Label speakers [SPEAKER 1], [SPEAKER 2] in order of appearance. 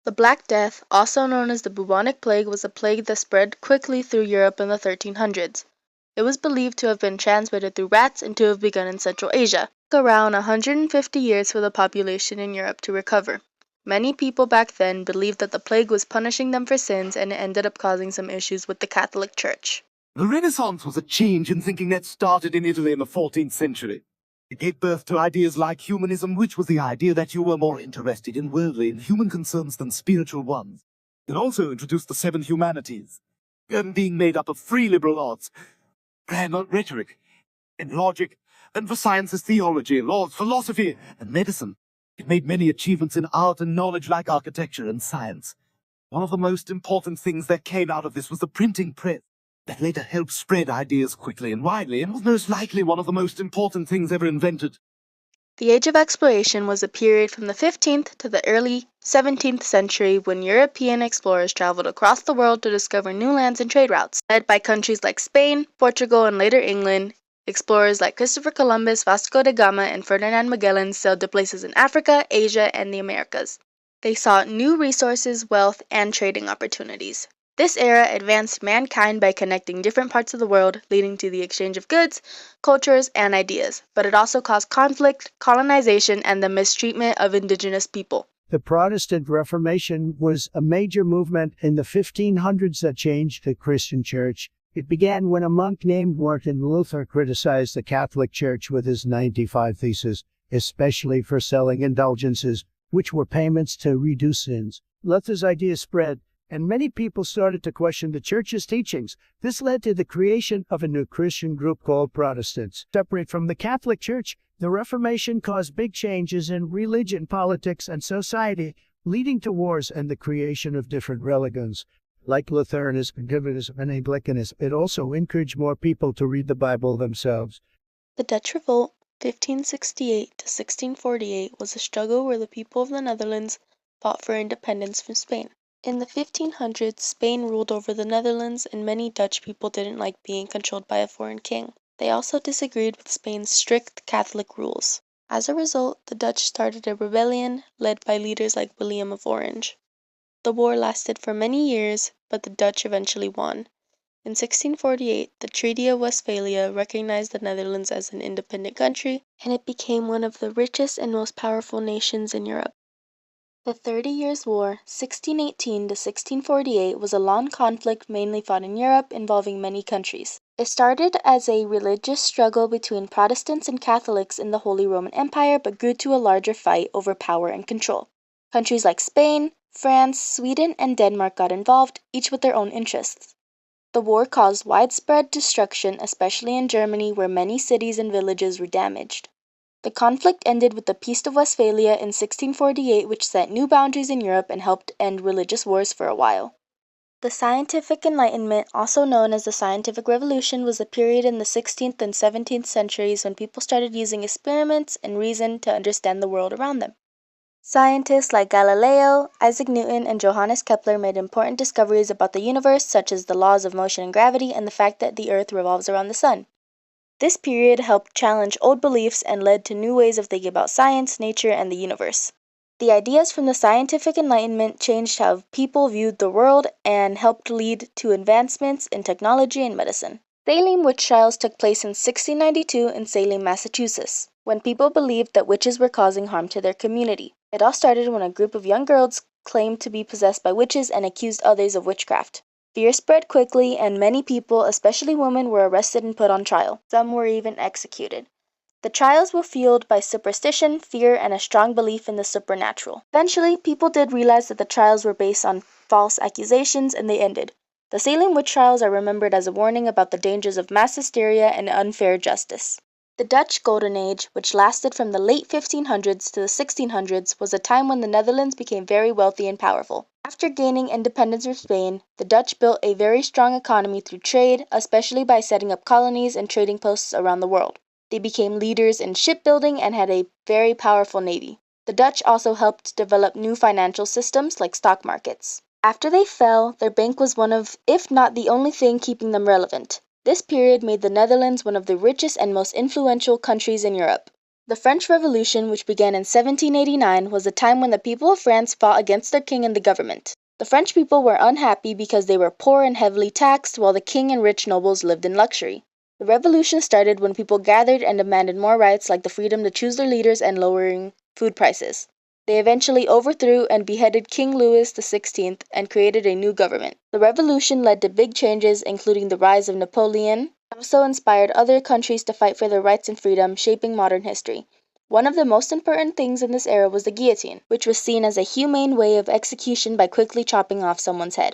[SPEAKER 1] The Black Death, also known as the bubonic plague, was a plague that spread quickly through Europe in the 1300s. It was believed to have been transmitted through rats and to have begun in Central Asia. It took around 150 years for the population in Europe to recover. Many people back then believed that the plague was punishing them for sins, and it ended up causing some issues with the Catholic Church.
[SPEAKER 2] The Renaissance was a change in thinking that started in Italy in the 14th century. It gave birth to ideas like humanism, which was the idea that you were more interested in worldly and human concerns than spiritual ones. It also introduced the 7 humanities, being made up of 3 liberal arts: grammar, rhetoric, and logic, and for sciences, theology, laws, philosophy, and medicine. It made many achievements in art and knowledge like architecture and science. One of the most important things that came out of this was the printing press, that later helped spread ideas quickly and widely, and was most likely one of the most important things ever invented.
[SPEAKER 1] The Age of Exploration was a period from the 15th to the early 17th century when European explorers traveled across the world to discover new lands and trade routes. Led by countries like Spain, Portugal, and later England, explorers like Christopher Columbus, Vasco da Gama, and Ferdinand Magellan sailed to places in Africa, Asia, and the Americas. They sought new resources, wealth, and trading opportunities. This era advanced mankind by connecting different parts of the world, leading to the exchange of goods, cultures, and ideas, but it also caused conflict, colonization, and the mistreatment of indigenous people.
[SPEAKER 3] The Protestant Reformation was a major movement in the 1500s that changed the Christian Church. It began when a monk named Martin Luther criticized the Catholic Church with his 95 Theses, especially for selling indulgences, which were payments to reduce sins. Luther's ideas spread, and many people started to question the Church's teachings. This led to the creation of a new Christian group called Protestants. Separate from the Catholic Church, the Reformation caused big changes in religion, politics, and society, leading to wars and the creation of different religions. Like Lutheranism, Calvinism, and Anglicanism, it also encouraged more people to read the Bible themselves.
[SPEAKER 1] The Dutch Revolt, 1568 to 1648, was a struggle where the people of the Netherlands fought for independence from Spain. In the 1500s, Spain ruled over the Netherlands, and many Dutch people didn't like being controlled by a foreign king. They also disagreed with Spain's strict Catholic rules. As a result, the Dutch started a rebellion led by leaders like William of Orange. The war lasted for many years, but the Dutch eventually won. In 1648, the Treaty of Westphalia recognized the Netherlands as an independent country, and it became one of the richest and most powerful nations in Europe. The 30 Years' War, 1618 to 1648, was a long conflict mainly fought in Europe involving many countries. It started as a religious struggle between Protestants and Catholics in the Holy Roman Empire, but grew to a larger fight over power and control. Countries like Spain, France, Sweden, and Denmark got involved, each with their own interests. The war caused widespread destruction, especially in Germany, where many cities and villages were damaged. The conflict ended with the Peace of Westphalia in 1648, which set new boundaries in Europe and helped end religious wars for a while. The Scientific Enlightenment, also known as the Scientific Revolution, was a period in the 16th and 17th centuries when people started using experiments and reason to understand the world around them. Scientists like Galileo, Isaac Newton, and Johannes Kepler made important discoveries about the universe, such as the laws of motion and gravity and the fact that the Earth revolves around the sun. This period helped challenge old beliefs and led to new ways of thinking about science, nature, and the universe. The ideas from the Scientific Enlightenment changed how people viewed the world and helped lead to advancements in technology and medicine. Salem witch trials took place in 1692 in Salem, Massachusetts, when people believed that witches were causing harm to their community. It all started when a group of young girls claimed to be possessed by witches and accused others of witchcraft. Fear spread quickly, and many people, especially women, were arrested and put on trial. Some were even executed. The trials were fueled by superstition, fear, and a strong belief in the supernatural. Eventually, people did realize that the trials were based on false accusations, and they ended. The Salem witch trials are remembered as a warning about the dangers of mass hysteria and unfair justice. The Dutch Golden Age, which lasted from the late 1500s to the 1600s, was a time when the Netherlands became very wealthy and powerful. After gaining independence from Spain, the Dutch built a very strong economy through trade, especially by setting up colonies and trading posts around the world. They became leaders in shipbuilding and had a very powerful navy. The Dutch also helped develop new financial systems like stock markets. After they fell, their bank was one of, if not the only thing keeping them relevant. This period made the Netherlands one of the richest and most influential countries in Europe. The French Revolution, which began in 1789, was a time when the people of France fought against their king and the government. The French people were unhappy because they were poor and heavily taxed, while the king and rich nobles lived in luxury. The revolution started when people gathered and demanded more rights like the freedom to choose their leaders and lowering food prices. They eventually overthrew and beheaded King Louis XVI and created a new government. The revolution led to big changes, including the rise of Napoleon. It also inspired other countries to fight for their rights and freedom, shaping modern history. One of the most important things in this era was the guillotine, which was seen as a humane way of execution by quickly chopping off someone's head.